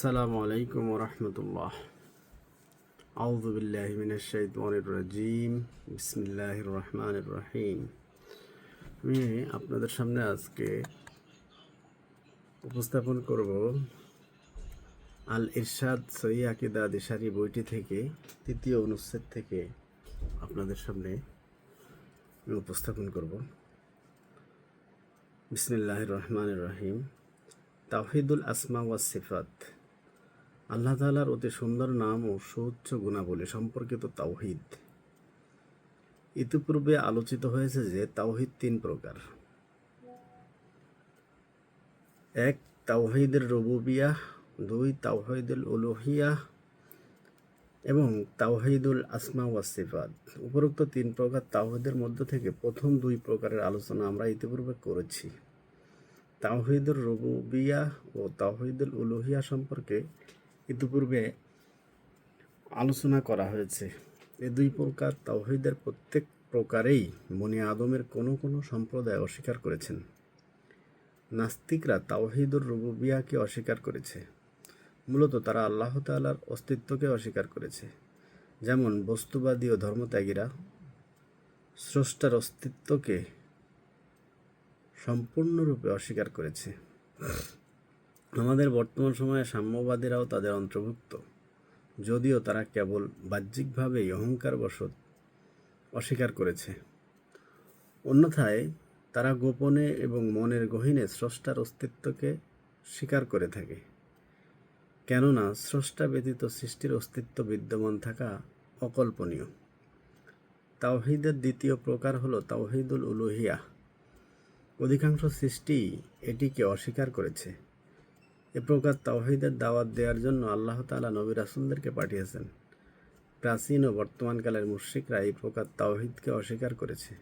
আসসালামু আলাইকুম রহমতুল্লাহ। আউযু বিল্লাহি মিনাশ শাইতানির রাজিম। বিসমিল্লাহির রহমানির রহিম। আমি আপনাদের সামনে আজকে উপস্থাপন করব আল ইরশাদ সহি আকিদা দিশারি বইটি থেকে তৃতীয় অনুচ্ছেদ থেকে আপনাদের সামনে আমি উপস্থাপন করব। বিসমিল্লাহির রহমানির রহিম। তাওহীদুল আসমা ওয়াস সিফাত, আল্লাহ তাআলার অতি সুন্দর নাম ও সুউচ্চ গুণাবলী সম্পর্কিত তাওহীদ। ইতিপূর্বে আলোচিত হয়েছে যে তাওহীদ তিন প্রকার: এক, তাওহীদুর রুবুবিয়াহ; দুই, তাওহীদুল উলুহিয়াহ এবং তাওহীদুল আসমা ওয়াস সিফাত। উপরোক্ত তিন প্রকার তাওহীদের মধ্য থেকে প্রথম দুই প্রকারের আলোচনা আমরা ইতিপূর্বে করেছি। তাওহীদুর রুবুবিয়াহ ও তাওহীদুল উলুহিয়াহ সম্পর্কে ইতিপূর্বে আলোচনা করা হয়েছে। এই দুই প্রকার তাওহীদের প্রত্যেক প্রকারেই বনি আদমের কোনো কোনো সম্প্রদায় অস্বীকার করেছেন। নাস্তিকরা তাওহীদুর রুবুবিয়াহকে অস্বীকার করেছে। মূলত তারা আল্লাহ তাআলার অস্তিত্বকে অস্বীকার করেছে। যেমন বস্তুবাদী ও ধর্মত্যাগীরা স্রষ্টার অস্তিত্বকে সম্পূর্ণরূপে অস্বীকার করেছে। আমাদের বর্তমান সময়ে সাম্যবাদীরাও তাদের অন্তর্ভুক্ত, যদিও তারা কেবল বাহ্যিকভাবেই অহংকারবশত অস্বীকার করেছে। অন্যথায় তারা গোপনে এবং মনের গহীনে স্রষ্টার অস্তিত্বকে স্বীকার করে থাকে, কেননা স্রষ্টা ব্যতীত সৃষ্টির অস্তিত্ব বিদ্যমান থাকা অকল্পনীয়। তাওহীদের দ্বিতীয় প্রকার হলো তাওহীদুল উলুহিয়াহ। অধিকাংশ সৃষ্টি এটিকে অস্বীকার করেছে। এ প্রকার তাওহীদের দাওয়াত দেওয়ার জন্য আল্লাহ তাআলা নবী রাসূলদেরকে পাঠিয়েছেন। প্রাচীন ও বর্তমানকালের মুশরিকরা এই প্রকার তাওহীদকে অস্বীকার করেছে।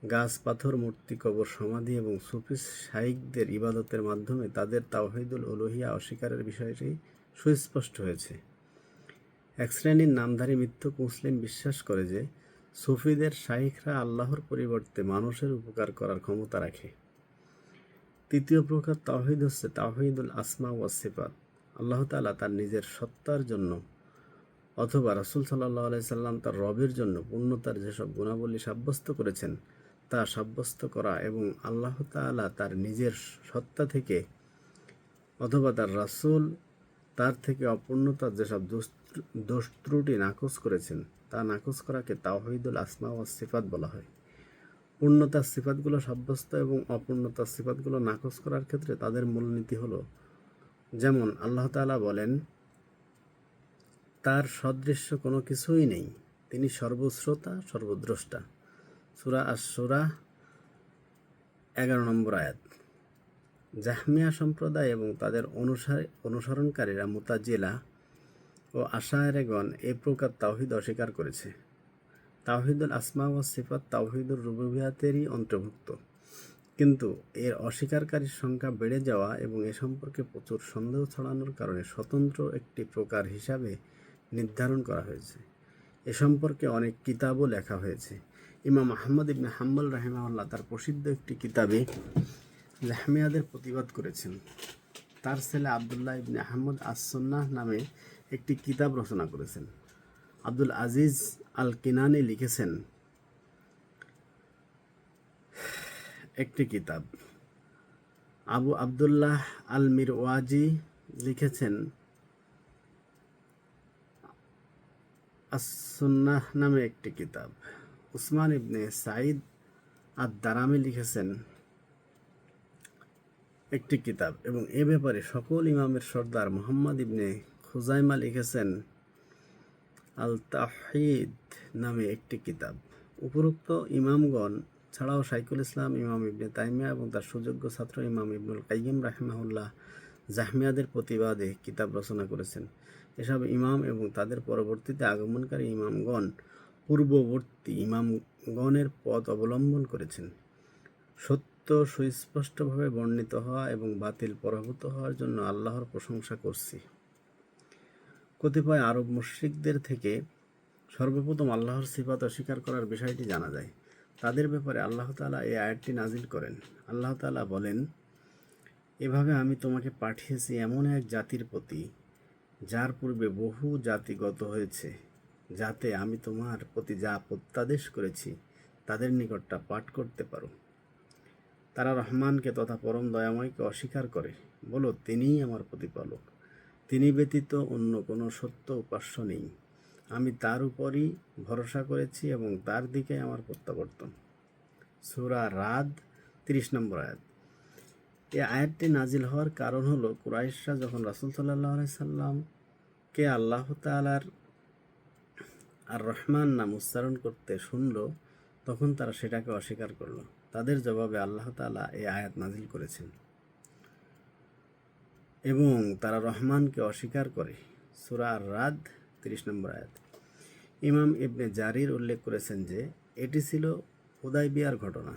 গাছ, পাথর, মূর্তি, কবর, সমাধি এবং সুফি শাইখদের ইবাদতের মাধ্যমে তাদের তাওহীদুল উলুহিয়াহ অস্বীকারের বিষয়টি সুস্পষ্ট হয়েছে। এক শ্রেণীর নামধারী মিথ্যুক মুসলিম বিশ্বাস করে যে সুফিদের শাইখরা আল্লাহর পরিবর্তে মানুষের উপকার করার ক্ষমতা রাখে। তৃতীয় প্রকার তাওহীদ হচ্ছে তাওহীদুল আসমা ওয়াস সিফাত। আল্লাহ তাআলা তার নিজের সত্তার জন্য অথবা রাসূল সাল্লাল্লাহু আলাইহি সাল্লাম তার রবের জন্য পূর্ণতার যেসব গুণাবলী সাব্যস্ত করেছেন তা সাব্যস্ত করা, এবং আল্লাহ তাআলা তার নিজের সত্তা থেকে অথবা তার রাসূল তার থেকে অপূর্ণতার যেসব দোষ ত্রুটি নাকচ করেছেন তা নাকচ করাকে তাওহীদুল আসমা ওয়াস সিফাত বলা হয়। পূর্ণতার সিফাতগুলো সাব্যস্ত এবং অপূর্ণতার সিফাতগুলো নাকচ করার ক্ষেত্রে তাদের মূলনীতি হলো, যেমন আল্লাহ তাআলা বলেন, তার সদৃশ্য কোনো কিছুই নেই, তিনি সর্বশ্রোতা সর্বদ্রষ্টা। সূরা আশ-শূরা 11 নম্বর আয়াত। জাহমিয়া সম্প্রদায় এবং তাদের অনুসরণকারীরা মুতাজিলা ও আশায়েরেগণ এ প্রকার তাওহীদ অস্বীকার করেছে। তাওহীদুল আসমা ওয়াস সিফাত তাওহীদুর রুবুবিয়াতেরই অন্তর্ভুক্ত, কিন্তু এর অস্বীকারীর সংখ্যা বেড়ে যাওয়া এবং এ সম্পর্কে প্রচুর সন্দেহ ছড়ানোর কারণে স্বতন্ত্র একটি প্রকার হিসাবে নির্ধারণ করা হয়েছে। এ সম্পর্কে অনেক কিতাবও লেখা হয়েছে। ইমাম আহমদ ইবনে হাম্বল রাহিমাহুল্লাহ তার প্রসিদ্ধ একটি কিতাবে জাহমিয়াদের প্রতিবাদ করেছেন। তার ছেলে আবদুল্লাহ ইবনে আহমদ আস-সুন্নাহ নামে একটি কিতাব রচনা করেছেন। আব্দুল আজিজ আল কিনানি লিখেছেন একটি কিতাব। আবু আবদুল্লাহ আল মিরওয়াজি লিখেছেন আস-সুন্নাহ নামে একটি কিতাব। উসমান ইবনে সাঈদ আদ-দারামি লিখেছেন একটি কিতাব, এবং এ ব্যাপারে সকল ইমামের সর্দার মুহাম্মদ ইবনে খুজাইমা লিখেছেন আল তাওহীদ নামে একটি কিতাব। উপরোক্ত ইমামগণ ছাড়াও শাইখুল ইসলাম ইমাম ইবনে তাইমিয়া এবং তার সুযোগ্য ছাত্র ইমাম ইবনুল কাইয়িম রাহিমাহুল্লাহ জাহমিয়াদের প্রতিবাদে কিতাব রচনা করেছেন। এসব ইমাম এবং তাদের পরবর্তীতে আগমনকারী ইমামগণ পূর্ববর্তী ইমামগণের পথ অবলম্বন করেছেন। সত্য সুস্পষ্টভাবে বর্ণিত হওয়া এবং বাতিল পরাভূত হওয়ার জন্য আল্লাহর প্রশংসা করছি। কতিপয় আরব মুশরিকদের থেকে সর্বপ্রথম আল্লাহর সিফাত অস্বীকার করার বিষয়টি জানা যায়। তাদের ব্যাপারে আল্লাহ তাআলা এই আয়াতটি নাজিল করেন। আল্লাহ তাআলা বলেন, এভাবে আমি তোমাকে পাঠিয়েছি এমন এক জাতির প্রতি যার পূর্বে বহু জাতিগত হয়েছে, যাতে আমি তোমার প্রতি যা প্রত্যাদেশ করেছি তাদের নিকটটা পাঠ করতে পারো। তারা রহমানকে তথা পরম দয়াময়কে অস্বীকার করে, বলো তিনিই আমার প্রতিপালক, তিনি ব্যতীত অন্য কোনো সত্য উপাস্য নেই, আমি তার উপরই ভরসা করেছি এবং তার দিকে আমার প্রত্যাবর্তন। সূরা রাদ 30 নম্বর আয়াত। এই আয়াতটি নাজিল হওয়ার কারণ হলো কুরাইশরা যখন রাসূল সাল্লাল্লাহু আলাইহি সাল্লামকে আল্লাহ তাআলার আর রহমান নাম উচ্চারণ করতে শুনল, তখন তারা সেটাকে অস্বীকার করল। তাদের জবাবে আল্লাহ তাআলা এই আয়াত নাজিল করেছেন এবং তারা রহমানকে অস্বীকার করে। সূরা আর-রাদ 30 নম্বর আয়াত। ইমাম ইবনে জারির উল্লেখ করেছেন যে এটি ছিল হুদায়বিয়ার ঘটনা।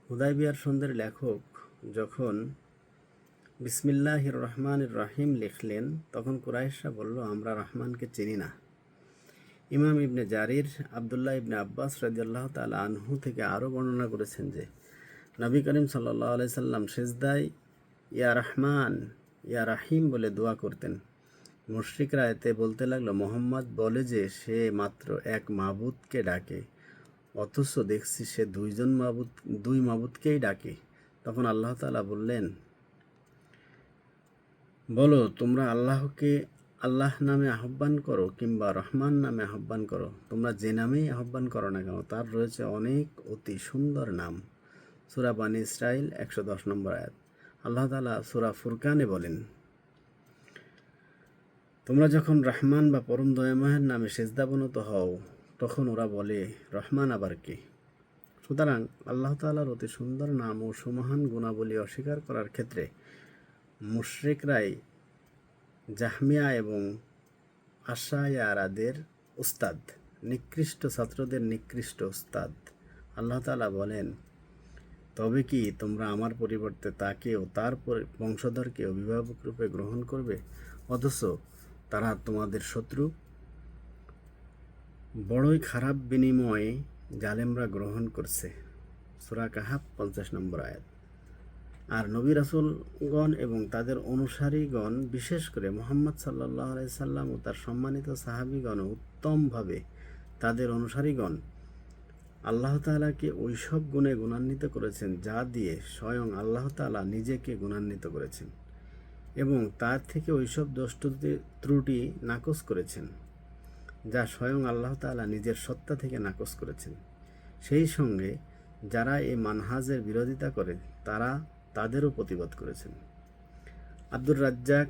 হুদায়বিয়ার সন্ধির লেখক যখন বিসমিল্লাহির রহমানির রহিম লিখলেন, তখন কুরাইশরা বলল, আমরা রহমানকে চিনি না। ইমাম ইবনে জারির আবদুল্লাহ ইবনে আব্বাস রাদিয়াল্লাহু তাআলা আনহু থেকে আরও বর্ণনা করেছেন যে নবী করিম সাল্লাল্লাহু আলাইহি সাল্লাম সিজদায় ইয়া রহমান ইয়া রাহিম বলে দোয়া করতেন। মুশরিকরা এতে বলতে লাগলো, মোহাম্মদ বলে যে সে মাত্র এক মাবুদকে ডাকে, অথচ দেখছি সে দুই মাবুদকেই ডাকে। তখন আল্লাহ তাআলা বললেন, বলো তোমরা আল্লাহকে আল্লাহ নামে আহ্বান করো কিংবা রহমান নামে আহ্বান করো, তোমরা যে নামেই আহ্বান করো না কেন তার রয়েছে অনেক অতি সুন্দর নাম। সূরা বানী ইসরাইল 110 নম্বর আয়াত। আল্লাহ তাআলা সূরা ফুরকানে বলেন, তোমরা যখন রহমান বা পরম দয়াময়ের নামে সেজদাবনত হও, তখন ওরা বলে, রহমান আবার কে? সুতরাং আল্লাহ তাআলার অতি সুন্দর নাম ও সুমহান গুণাবলী অস্বীকার করার ক্ষেত্রে মুশরিকরাই জাহমিয়া এবং আশায়ারাদের উস্তাদ, নিকৃষ্ট ছাত্রদের নিকৃষ্ট উস্তাদ। আল্লাহ তাআলা বলেন, তবে কি তোমরা আমার পরিবর্তে তাকে ও তার বংশধরকে অভিভাবক রূপে গ্রহণ করবে, অথচ তারা তোমাদের শত্রু? বড়ই খারাপ বিনিময়ে জালেমরা গ্রহণ করছে। সূরা কাহাফ 50 নম্বর আয়াত। আর নবী রাসূলগণ এবং তাদের অনুসারীগণ, বিশেষ করে মুহাম্মদ সাল্লাল্লাহু আলাইহি সাল্লাম ও তার সম্মানিত সাহাবীগণ উত্তমভাবে তাদের অনুসারীগণ আল্লাহ তাআলাকে ওইসব গুণে গুণান্বিত করেছেন যা দিয়ে স্বয়ং আল্লাহ তাআলা নিজেকে গুণান্বিত করেছেন, এবং তার থেকে ওইসব দোষ ত্রুটি নাকচ করেছেন যা স্বয়ং আল্লাহ তাআলা নিজের সত্তা থেকে নাকচ করেছেন। সেই সঙ্গে যারা এই মানহাজের বিরোধিতা করে তারা তাদেরও প্রতিবাদ করেছেন। আব্দুর রাজ্জাক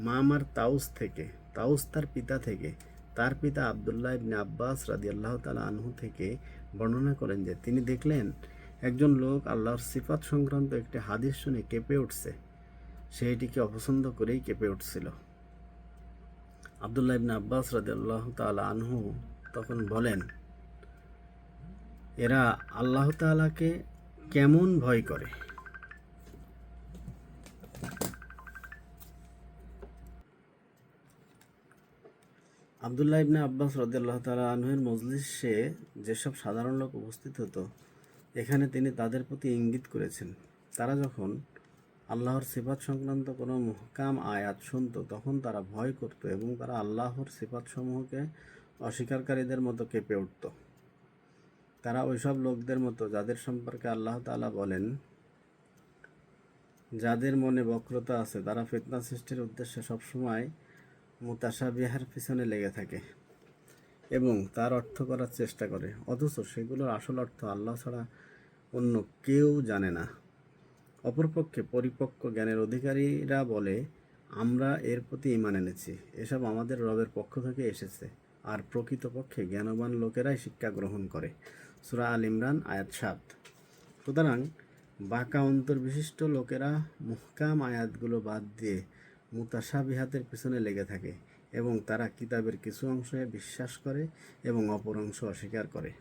মামার তাউস থেকে, তাউস তার পিতা থেকে, তার পিতা আবদুল্লাহ ইবনে আব্বাস রাদিয়াল্লাহু তাআলা আনহু থেকে বর্ণনা করেন যে তিনি দেখলেন একজন লোক আল্লাহর সিফাত সংক্রান্ত একটি হাদিস শুনে কেঁপে উঠছে। সে এটিকে অপছন্দ করেই কেঁপে উঠছিল। আবদুল্লাহ ইবনে আব্বাস রাদিয়াল্লাহু তাআলা আনহু তখন বলেন, এরা আল্লাহ তাআলাকে কেমন ভয় করে? আবদুল্লাহ ইবনে আব্বাস রাদিয়াল্লাহু তাআলা আনহুর মজলিসে যেসব সাধারণ লোক উপস্থিত হতো, এখানে তিনি তাদের প্রতি ইঙ্গিত করেছেন, তারা যখন আল্লাহর সিফাত সংক্রান্ত কোনো মুহকাম আয়াত শুনত তখন তারা ভয় করত এবং তারা আল্লাহর সিফাতসমূহকে অস্বীকারীদের মতো কেঁপে উঠত। তারা ওইসব লোকদের মতো যাদের সম্পর্কে আল্লাহ তাআলা বলেন, যাদের মনে বক্রতা আছে তারা ফিতনা সৃষ্টির উদ্দেশ্যে সবসময় মুতাশাবিহার পিছনে লেগে থাকে এবং তার অর্থ করার চেষ্টা করে, অথচ সেগুলোর আসল অর্থ আল্লাহ ছাড়া অন্য কেউ জানে না। অপরপক্ষে পরিপক্ক জ্ঞানের অধিকারীরা বলে, আমরা এর প্রতি ঈমান এনেছি, এসব আমাদের রবের পক্ষ থেকে এসেছে, আর প্রকৃতপক্ষে জ্ঞানবান লোকেরাই শিক্ষা গ্রহণ করে। সূরা আল ইমরান আয়াত 7। সুতরাং বাঁকা অন্তর্বিশিষ্ট লোকেরা মুহকাম আয়াতগুলো বাদ দিয়ে মুতাশাবিহাতের পিছনে লেগে থাকে এবং তারা কিতাবের কিছু অংশে বিশ্বাস করে এবং অপর অংশ অস্বীকার করে।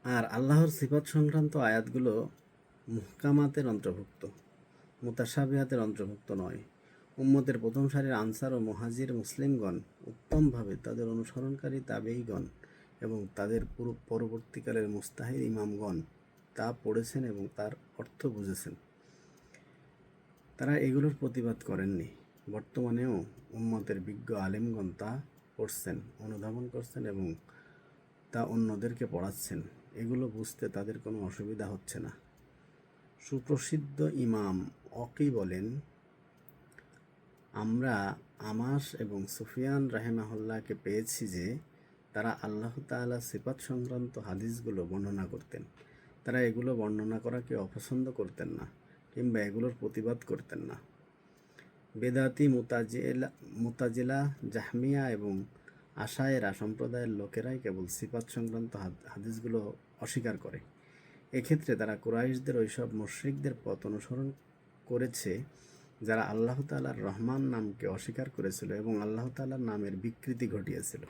আর আল্লাহর সিফাত সংক্রান্ত আয়াতগুলো মুহকামাতের অন্তর্ভুক্ত, মুতাশাবিহাতের অন্তর্ভুক্ত নয়। উম্মতের প্রথম সারির আনসার ও মুহাজির মুসলিমগণ উত্তমভাবে তাদের অনুসরণকারী তাবেঈগণ এবং তাদের পরবর্তীকালের মুস্তাহিদ ইমামগণ তা পড়েছেন এবং তার অর্থ বুঝেছেন। তারা এগুলোর প্রতিবাদ করেননি। বর্তমানেও উম্মতের বিজ্ঞ আলেমগণ তা পড়ছেন, অনুধাবন করছেন এবং তা অন্যদেরকে পড়াচ্ছেন। এগুলো বুঝতে তাদের কোনো অসুবিধা হচ্ছে না। সুপ্রসিদ্ধ ইমাম অকি বলেন, আমরা আমাস এবং সুফিয়ান রাহিমাহুল্লাহকে পেয়েছি যে তারা আল্লাহ তাআলা সিফাত সংক্রান্ত হাদিসগুলো বর্ণনা করতেন। তারা এগুলো বর্ণনা করাকে অপছন্দ করতেন না কিংবা এগুলোর প্রতিবাদ করতেন না। বেদাতি, মুতাজিলা, জাহমিয়া এবং আশায়েরা সম্প্রদায়ের লোকেরাই কেবল সিফাত সংক্রান্ত হাদিসগুলো অস্বীকার করে। এক্ষেত্রে তারা কুরাইশদের ওইসব মুশরিকদের পথ অনুসরণ করেছে যারা আল্লাহ তাআলার রহমান নামকে অস্বীকার করেছিল এবং আল্লাহ তাআলার নামের বিকৃতি ঘটিয়েছিল।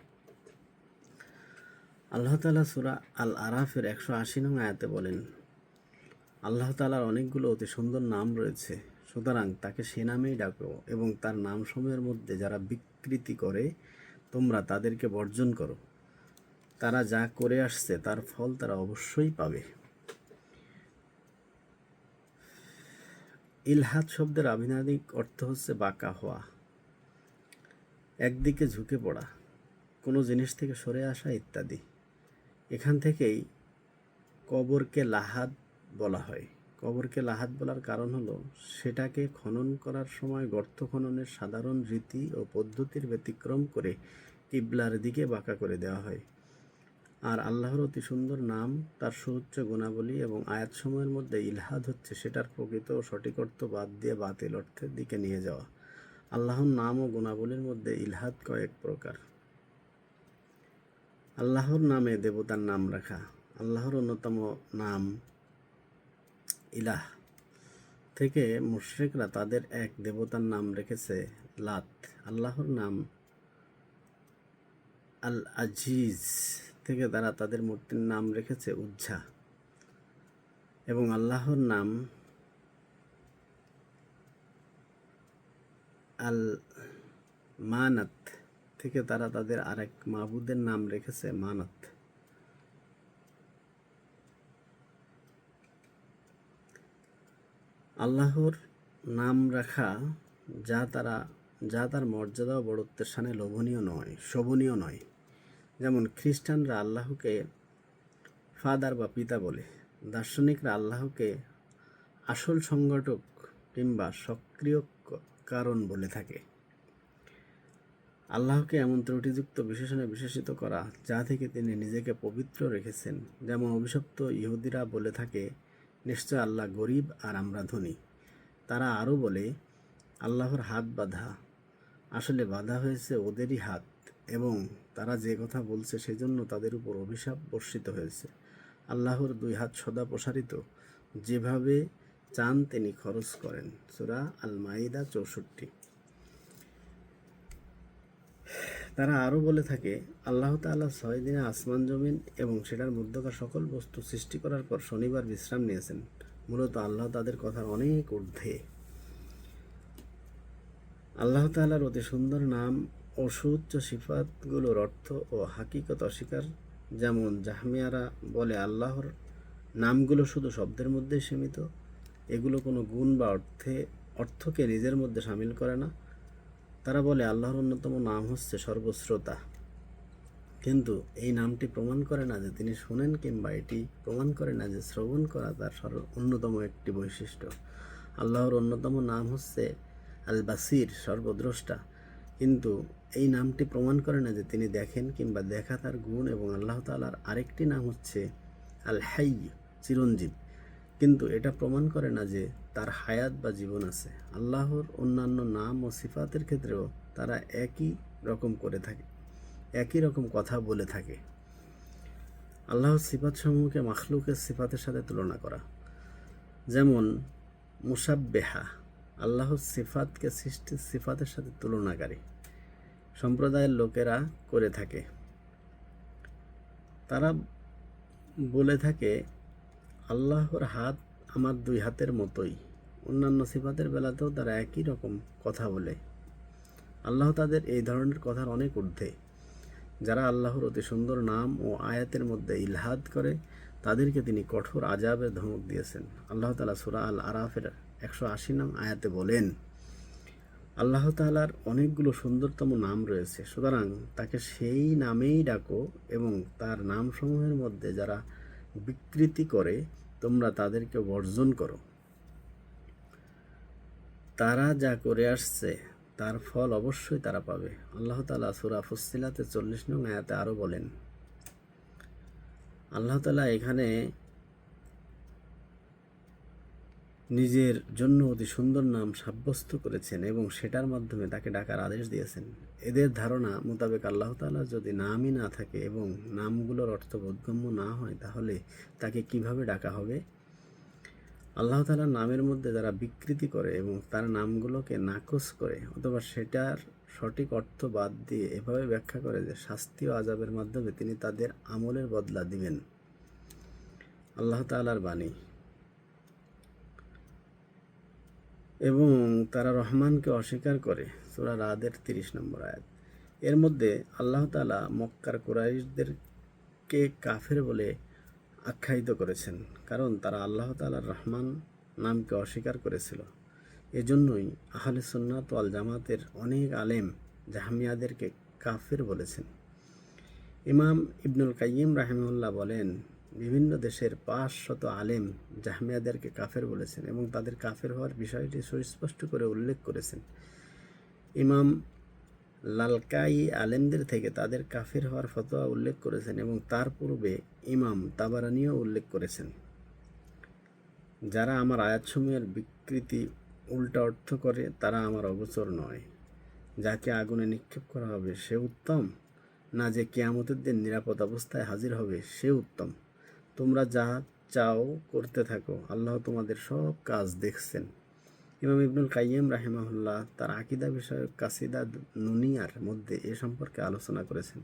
আল্লাহ তাআলা সূরা আল আরাফের 180 নং আয়াতে বলেন, আল্লাহ তাআলার অনেকগুলো অতি সুন্দর নাম রয়েছে, সুতরাং তাকে সে নামেই ডাকো এবং তার নামসমূহের মধ্যে যারা বিকৃতি করে তোমরা তাদেরকে বর্জন করো। তারা যা করে আসছে তার ফল তারা অবশ্যই পাবে। ইলহাদ শব্দের আভিধানিক অর্থ হচ্ছে বাঁকা হওয়া, একদিকে ঝুঁকে পড়া, কোনো জিনিস থেকে সরে আসা ইত্যাদি। এখান থেকেই কবরকে লাহাদ বলা হয়। কবরকে লাহাদ বলার কারণ হলো সেটাকে খনন করার সময় গর্ত খননের সাধারণ রীতি ও পদ্ধতির ব্যতিক্রম করে কিবলার দিকে বাঁকা করে দেওয়া হয়। আর আল্লাহর অতি সুন্দর নাম, তার সুউচ্চ গুণাবলী এবং আয়াতসমূহের মধ্যে ইলহাদ হচ্ছে সেটার প্রকৃত ও সঠিক অর্থ বাদ দিয়ে বাতিল অর্থের দিকে নিয়ে যাওয়া। আল্লাহর নাম ও গুণাবলীর মধ্যে ইলহাদ কয়েক প্রকার। আল্লাহর নামে দেবতার নাম রাখা। আল্লাহর অন্যতম নাম ইলাহ থেকে মুশরিকরা তাদের এক দেবতার নাম রেখেছে লাত। আল্লাহর নাম আল আজিজ থেকে তারা তাদের মূর্তির নাম রেখেছে উজ্জা এবং আল্লাহর নাম আল মানাত থেকে তারা তাদের আরেক মাবুদের নাম রেখেছে মানাত। আল্লাহর নাম রাখা যা তার মর্যাদা ও বড়ত্বের সানে শোভনীয় নয়। যেমন খ্রিস্টানরা আল্লাহকে ফাদার বা পিতা বলে, দার্শনিকরা আল্লাহকে আসল সংগঠক কিংবা সক্রিয় কারণ বলে থাকে। আল্লাহকে এমন ত্রুটিযুক্ত বিশেষণে বিশেষিত করা যা থেকে তিনি নিজেকে পবিত্র রেখেছেন। যেমন অভিশপ্ত ইহুদিরা বলে থাকে, নিশ্চয় আল্লাহ গরিব আর আমরা ধনী। তারা আরও বলে আল্লাহর হাত বাঁধা, আসলে বাঁধা হয়েছে ওদেরই হাত এবং তারা যে কথা বলছে সেজন্য তাদের উপর অভিশাপ বর্ষিত হয়েছে। আল্লাহর দুই হাত সদা প্রসারিত, যেভাবে চান তিনি খরচ করেন। সূরা আল মাইদা 64। তারা আরও বলে থাকে, আল্লাহ তাআলা 6 দিনে আসমান জমিন এবং সেটার মধ্যকার সকল বস্তু সৃষ্টি করার পর শনিবার বিশ্রাম নিয়েছেন। মূলত আল্লাহ তাদের কথার অনেক ঊর্ধ্বে। আল্লাহ তাআলার অতি সুন্দর নাম ও সুউচ্চ সিফাতগুলোর অর্থ ও হাকিকত অস্বীকার। যেমন জাহমিয়ারা বলে আল্লাহর নামগুলো শুধু শব্দের মধ্যেই সীমিত, এগুলো কোনো গুণ বা অর্থকে নিজের মধ্যে শামিল করে না। তারা বলে আল্লাহর অন্যতম নাম হচ্ছে সর্বশ্রোতা, কিন্তু এই নামটি প্রমাণ করে না যে তিনি শোনেন কিংবা এটি প্রমাণ করে না যে শ্রবণ করা তার অন্যতম একটি বৈশিষ্ট্য। আল্লাহর অন্যতম নাম হচ্ছে আল বাসির, সর্বদ্রষ্টা, কিন্তু এই নামটি প্রমাণ করে না যে তিনি দেখেন কিংবা দেখা তার গুণ। এবং আল্লাহ তাআলার আরেকটি নাম হচ্ছে আল হাইয়্য, চিরঞ্জীব, কিন্তু এটা প্রমাণ করে না যে তার হায়াত বা জীবন আছে। আল্লাহর অন্যান্য নাম ও সিফাতের ক্ষেত্রেও তারা একই রকম কথা বলে থাকে। আল্লাহর সিফাতসমূহকে মাখলুকের সিফাতের সাথে তুলনা করা। যেমন মুসাব্বেহা, আল্লাহর সিফাতকে সৃষ্টির সিফাতের সাথে তুলনাকারী সম্প্রদায়ের লোকেরা করে থাকে। তারা বলে থাকে আল্লাহর হাত আমার দুই হাতের মতোই। অন্যান্য সিফাতের বেলাতেও তারা একই রকম কথা বলে। আল্লাহ তাদের এই ধরনের কথার অনেক ঊর্ধ্বে। যারা আল্লাহর অতি সুন্দর নাম ও আয়াতের মধ্যে ইলহাদ করে তাদেরকে তিনি কঠোর আযাবের ধমক দিয়েছেন। আল্লাহ তাআলা সূরা আল আরাফের 180 নং আয়াতে বলেন, আল্লাহ তাআলার অনেকগুলো সুন্দরতম নাম রয়েছে, সুতরাং তাকে সেই নামেই ডাকো এবং তার নামসমূহের মধ্যে যারা বিকৃতি করে তোমরা তাদেরকে বর্জন করো। তারা যা করে আসছে তার ফল অবশ্যই তারা পাবে। আল্লাহ তাআলা সূরা ফুসসিলাতে 40 নং আয়াতে আরও বলেন, আল্লাহ তাআলা এখানে নিজের জন্য অতি সুন্দর নাম সাব্যস্ত করেছেন এবং সেটার মাধ্যমে তাকে ডাকার আদেশ দিয়েছেন। এদের ধারণা মোতাবেক আল্লাহ তাআলা যদি নামই না থাকে এবং নামগুলোর অর্থ বোধগম্য না হয় তাহলে তাকে কিভাবে ডাকা হবে? আল্লাহ তাআলার নামের মধ্যে যারা বিকৃতি করে এবং তার নামগুলোকে নাকচ করে অথবা সেটার সঠিক অর্থ বাদ দিয়ে এভাবে ব্যাখ্যা করে যে শাস্তি ও আযাবের মাধ্যমে তিনি তাদের আমলের বদলা দিবেন। আল্লাহ তাআলার বাণী। এবং তারা রহমানকে অস্বীকার করে, সূরা রাদের 30 নম্বর আয়াত। এর মধ্যে আল্লাহ তাআলা মক্কার কুরাইশদেরকে কাফের বলে আখ্যায়িত করেছেন, কারণ তারা আল্লাহ তাআলার রহমান নামকে অস্বীকার করেছিল। এজন্যই আহলে সুন্নাত ওয়াল জামাতের অনেক আলেম জাহমিয়াদেরকে কাফের বলেছেন। ইমাম ইবনুল কাইয়িম রাহিমাহুল্লাহ বলেন, বিভিন্ন দেশের 500 আলেম জাহমিয়াদেরকে কাফের বলেছেন এবং তাদের কাফের হওয়ার বিষয়টি সুস্পষ্ট করে উল্লেখ করেছেন। ইমাম লালকাই আলেমদের থেকে তাদের কাফের হওয়ার ফতোয়া উল্লেখ করেছেন এবং তার পূর্বে ইমাম তাবারানিও উল্লেখ করেছেন। যারা আমার আয়াতসমূহের বিকৃতি উল্টা অর্থ করে তারা আমার অগোচর নয়। যাকে আগুনে নিক্ষেপ করা হবে সে উত্তম, না যে কিয়ামতের দিন নিরাপদ অবস্থায় হাজির হবে সে উত্তম। তোমরা যা চাও করতে থাকো, আল্লাহ তোমাদের সব কাজ দেখছেন। ইমাম ইবনুল কাইয়িম রাহিমাহুল্লাহ তার আকীদা বিষয়ক কাসিদা নুনিয়ার মধ্যে এ সম্পর্কে আলোচনা করেছেন।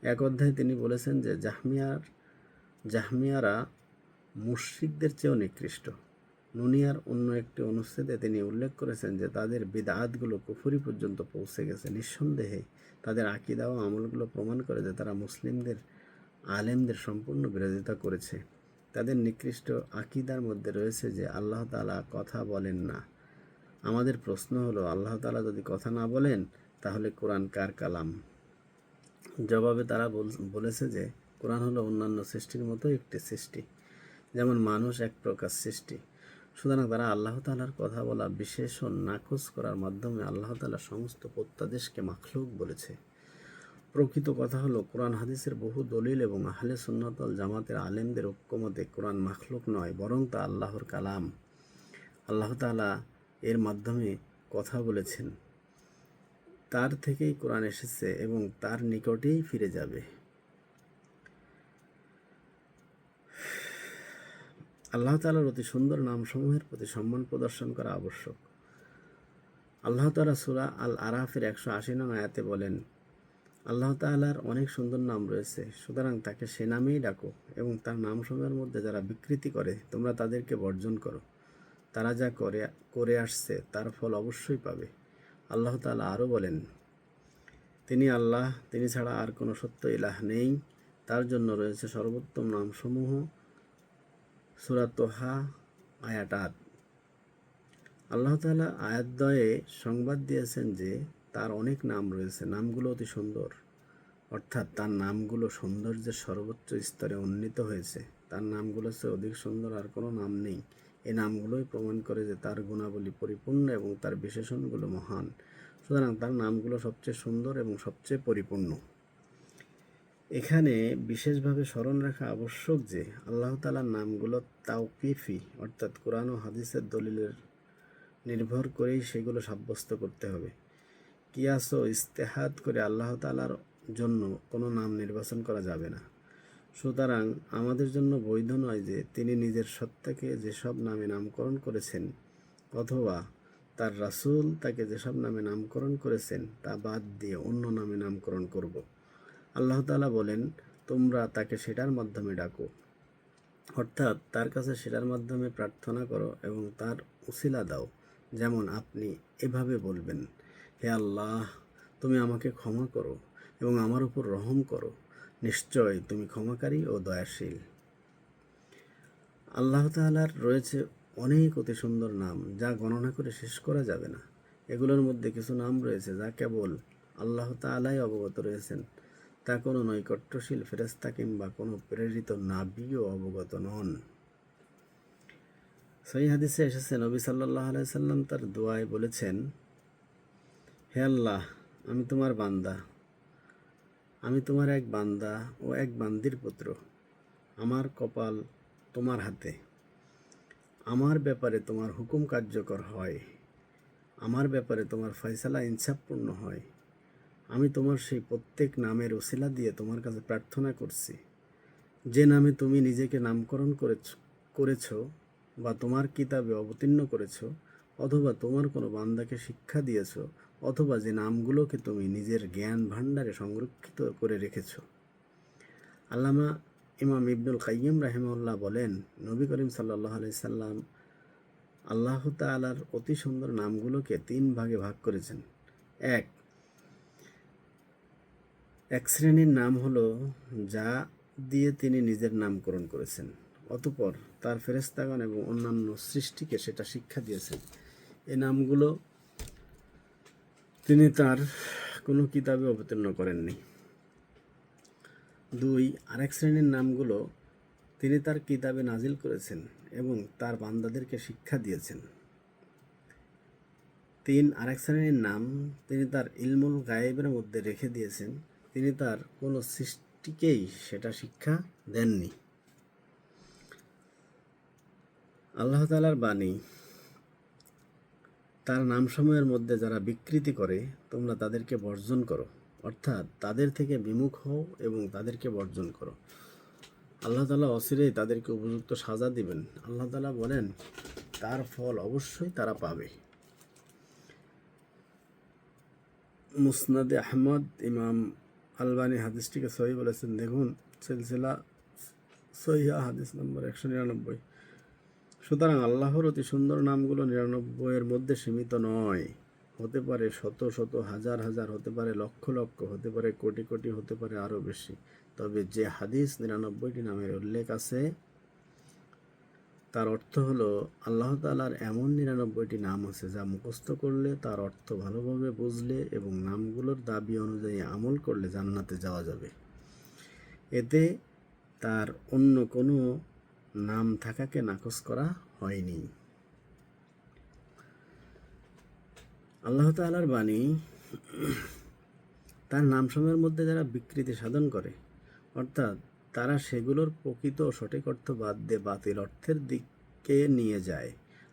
এক অধ্যায়ে তিনি বলেছেন যে জাহমিয়ারা মুশরিকদের চেয়েও নিকৃষ্ট। নুনিয়ার অন্য একটি অনুচ্ছেদে তিনি উল্লেখ করেছেন যে তাদের বিদআতগুলো কুফরি পর্যন্ত পৌঁছে গেছে। নিঃসন্দেহে তাদের আকীদা ও আমলগুলো প্রমাণ করে যে তারা মুসলিমদের আলেমদের সম্পূর্ণ বিরোধিতা করেছে। তাদের নিকৃষ্ট আকীদার মধ্যে রয়েছে যে আল্লাহ তাআলা কথা বলেন না। আমাদের প্রশ্ন হলো, আল্লাহ তাআলা যদি কথা না বলেন তাহলে কোরআন কার কালাম? জবাবে তারা বলেছে যে কোরআন হলো অন্যান্য সৃষ্টির মতো একটি সৃষ্টি, যেমন মানুষ এক প্রকার সৃষ্টি। সুতরাং তারা আল্লাহ তাআলার কথা বলা বিশেষণ নাকচ করার মাধ্যমে আল্লাহ তাআলা সমস্ত প্রত্যাদেশকে মাখলুক বলেছে। প্রকৃত কথা হলো, কোরআন হাদিসের বহু দলিল এবং আহলে সুন্নাত ওয়াল জামাতের আলেমদের ঐক্যমতে কোরআন মাখলুক নয়, বরং তা আল্লাহর কালাম। আল্লাহ তাআলা এর মাধ্যমে কথা বলেছেন, তার থেকেই কোরআন এসেছে এবং তার নিকটেই ফিরে যাবে। আল্লাহ তাআলার অতি সুন্দর নামসমূহের প্রতি সম্মান প্রদর্শন করা আবশ্যক। আল্লাহ তাআলা সূরা আল আরাফের 180 নং আয়াতে বলেন, আল্লাহ তাআলার অনেক সুন্দর নাম রয়েছে, সুতরাং তাকে সে নামেই ডাকো এবং তার নামসমূহের মধ্যে যারা বিকৃতি করে তোমরা তাদেরকে বর্জন করো। তারা যা করে আসছে তার ফল অবশ্যই পাবে। আল্লাহ তাআলা আরও বলেন, তিনি আল্লাহ, তিনি ছাড়া আর কোনো সত্য ইলাহ নেই, তার জন্য রয়েছে সর্বোত্তম নামসমূহ। সূরা তোহা আয়াত 8। আল্লাহ তাআলা আয়াতদ্বয়ে সংবাদ দিয়েছেন যে তার অনেক নাম রয়েছে, নামগুলো অতি সুন্দর, অর্থাৎ তার নামগুলো সৌন্দর্যের সর্বোচ্চ স্তরে উন্নীত হয়েছে। তার নামগুলো চেয়ে অধিক সুন্দর আর কোনো নাম নেই। এই নামগুলোই প্রমাণ করে যে তার গুণাবলী পরিপূর্ণ এবং তার বিশেষণগুলো মহান। সুতরাং তার নামগুলো সবচেয়ে সুন্দর এবং সবচেয়ে পরিপূর্ণ। এখানে বিশেষভাবে স্মরণ রাখা আবশ্যক যে আল্লাহ তাআলার নামগুলো তাওকিফি, অর্থাৎ কোরআন ও হাদিসের দলিলের নির্ভর করেই সেগুলো সাব্যস্ত করতে হবে। কিয়াস ও ইস্তেহাদ করে আল্লাহ তাআলার জন্য কোনো নাম নির্বাচন করা যাবে না। সুতরাং আমাদের জন্য বৈধ নয় যে তিনি নিজের সত্তাকে যেসব নামে নামকরণ করেছেন অথবা তার রাসূল তাকে যেসব নামে নামকরণ করেছেন তা বাদ দিয়ে অন্য নামে নামকরণ করব। আল্লাহ তাআলা বলেন, তোমরা তাকে সেটার মাধ্যমে ডাকো, অর্থাৎ তার কাছে সেটার মাধ্যমে প্রার্থনা করো এবং তার উসিলা দাও। যেমন আপনি এভাবে বলবেন, হে আল্লাহ, তুমি আমাকে ক্ষমা করো এবং আমার উপর রহম করো, নিশ্চয় তুমি ক্ষমাকারী ও দয়াশীল। আল্লাহ তাআলার রয়েছে অনেক অতি সুন্দর নাম, যা গণনা করে শেষ করা যাবে না। এগুলোর মধ্যে কিছু নাম রয়েছে যা কেবল আল্লাহ তাআলাই অবগত রয়েছেন, তা কোনো নৈকট্যশীল ফেরেশতা কিংবা কোনো প্রেরিত নাবিও অবগত নন। সহিহ হাদিসে এসেছে, নবী সাল্লাল্লাহু আলাইহি সাল্লাম তার দোয়ায় বলেছেন, হে আল্লাহ, আমি তোমার বান্দা, আমি তোমার এক বান্দা ও এক বান্দির পুত্র। আমার কপাল তোমার হাতে। আমার ব্যাপারে তোমার হুকুম কার্যকর হয়, আমার ব্যাপারে তোমার ফয়সালা ইনসাফপূর্ণ হয়। আমি তোমার সেই প্রত্যেক নামের ওসিলা দিয়ে তোমার কাছে প্রার্থনা করছি, যে নামে তুমি নিজেকে নামকরণ করেছ বা তোমার কিতাবে অবতীর্ণ করেছ, অথবা তোমার কোনো বান্দাকে শিক্ষা দিয়েছ, অথবা যে নামগুলোকে তুমি নিজের জ্ঞান ভাণ্ডারে সংরক্ষিত করে রেখেছ। আল্লামা ইমাম ইবনুল কাইয়িম রাহিমাহুল্লাহ বলেন, নবী করিম সাল্লাল্লাহু আলাইহি সাল্লাম আল্লাহ তাআলার অতি সুন্দর নামগুলোকে 3 ভাগে ভাগ করেছেন। এক শ্রেণীর নাম হলো যা দিয়ে তিনি নিজের নামকরণ করেছেন, অতঃপর তার ফেরেশতাগণ এবং অন্যান্য সৃষ্টিকে সেটা শিক্ষা দিয়েছেন। এই নামগুলো তিনি তার কোনো কিতাবে অবতীর্ণ করেননি। 2, আরেক শ্রেণীর নামগুলো তিনি তার কিতাবে নাজিল করেছেন এবং তার বান্দাদেরকে শিক্ষা দিয়েছেন। 3, আরেক শ্রেণীর নাম তিনি তার ইলমুল গায়েবের মধ্যে রেখে দিয়েছেন, তিনি তার কোনো সৃষ্টিকেই সেটা শিক্ষা দেননি। আল্লাহ তাআলার বাণী, তার নামসমূহের মধ্যে যারা বিকৃতি করে তোমরা তাদেরকে বর্জন করো, অর্থাৎ তাদের থেকে বিমুখ হও এবং তাদেরকে বর্জন করো। আল্লাহ তাআলা অচিরেই তাদেরকে উপযুক্ত সাজা দিবেন। আল্লাহ তাআলা বলেন, তার ফল অবশ্যই তারা পাবে। মুসনাদে আহমদ ইমাম আলবানী হাদিসটিকে সহি বলেছেন। দেখুন সিলসিলা সহিহা হাদিস নম্বর 199। সুতরাং আল্লাহর অতি সুন্দর নামগুলো 99-এর মধ্যে সীমিত নয়। হতে পারে শত শত, হাজার হাজার, হতে পারে লক্ষ লক্ষ, হতে পারে কোটি কোটি, হতে পারে আরও বেশি। তবে যে হাদিস 99টি নামের উল্লেখ আছে তার অর্থ হলো আল্লাহ তাআলার এমন 99টি নাম আছে যা মুখস্থ করলে, তার অর্থ ভালোভাবে বুঝলে এবং নামগুলোর দাবি অনুযায়ী আমল করলে জান্নাতে যাওয়া যাবে। এতে তার অন্য কোনো নাম থাকাকে নাকচ করা হয়নি। আল্লাহ তাআলার বাণী, তার নামসমূহের মধ্যে যারা বিকৃতি সাধন করে, অর্থাৎ তারা সেগুলোর প্রকৃত ও সঠিক অর্থ বাদ দিয়ে বাতিল অর্থের দিকে নিয়ে যায়।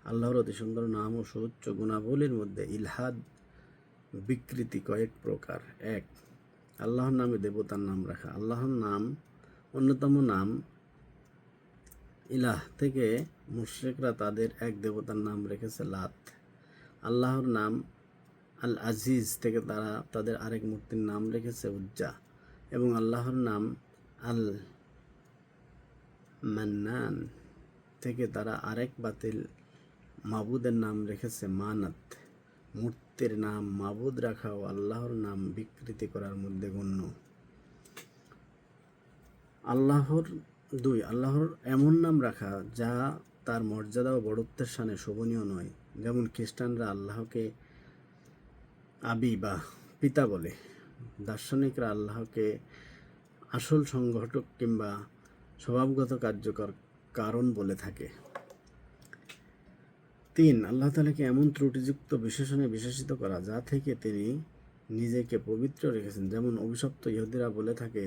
আল্লাহর অতি সুন্দর নাম ও সুউচ্চ গুণাবলীর মধ্যে ইলহাদ বিকৃতি কয়েক প্রকার। 1, আল্লাহর নামে দেবতার নাম রাখা। আল্লাহর নাম অন্যতম নাম ইলাহ থেকে মুশরিকরা তাদের এক দেবতার নাম রেখেছে লাত। আল্লাহর নাম আল আজিজ থেকে তারা তাদের আরেক মূর্তির নাম রেখেছে উজ্জা, এবং আল্লাহর নাম আল মান্নান থেকে তারা আরেক বাতিল মাবুদের নাম রেখেছে মানাত। মূর্তির নাম মাবুদ রাখা ও আল্লাহর নাম বিকৃতি করার মধ্যে গণ্য। আল্লাহর এমন নাম রাখা যা তার মর্যাদা ও বড়ত্বের শানে শোভনীয় নয়। যেমন খ্রিস্টানরা আল্লাহকে আবি বা পিতা বলে, দার্শনিকরা আল্লাহকে আসল সংগঠক কিংবা স্বভাবগত কার্যকর কারণ বলে থাকে। 3, আল্লাহ তাআলাকে এমন ত্রুটিযুক্ত বিশেষণে বিশেষিত করা যা থেকে তিনি নিজেকে পবিত্র রেখেছেন। যেমন অভিশপ্ত ইহুদিরা বলে থাকে,